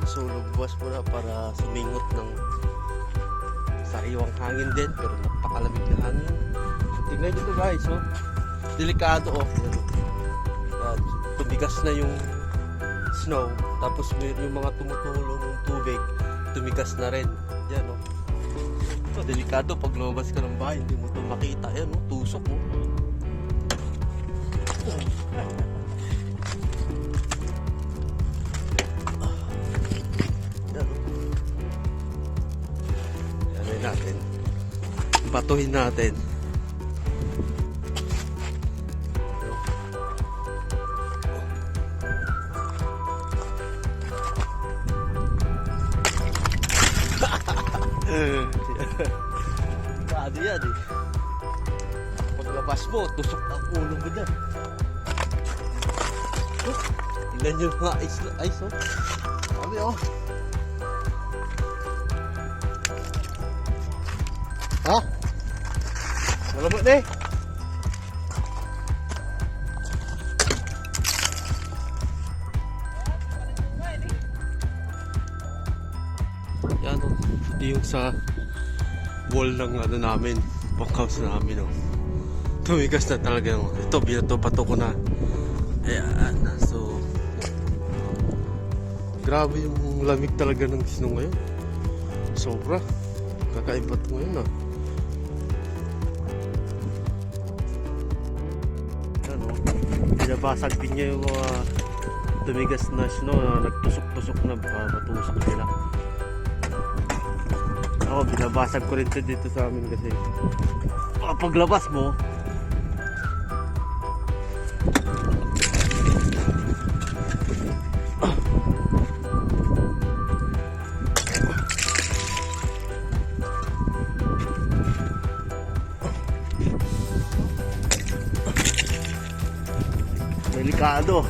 So lugwas muna para sumingot ng sariwang hangin din, pero napakalamig na hangin. So tingnan nyo to guys, oh. Delikado, oh. Yan, oh. Yan. Tumigas na yung snow, tapos yung mga tumutulong ng tubig tumigas na rin. Yan, oh. So, delikado pag lumabas ka ng bahay, hindi mo ito makita. Yan, oh. Tusok mo, oh. Yan, oh. Yan natin, batuhin natin. Kado yan eh. Paglabas mo, tusok ang ulo mo dyan. Oh, tingnan nyo mga ice, oh. Sabi, oh. Ha? Malamot na eh. Yan, oh. Ito yung sa wall ng ano namin, bunkhouse namin, oh. Tumigas na talaga, oh. Ito, binato-bato ko na. Ayan, so grabe yung lamig talaga ng snow ngayon. Sobra. Kakaibat ngayon, ah. Ayan, oh. Binabasag din niya yung mga tumigas na snow na nagtusok-tusok na, matusok nila. Ako, binabasag ko rin ito dito sa amin kasi paglabas mo delikado.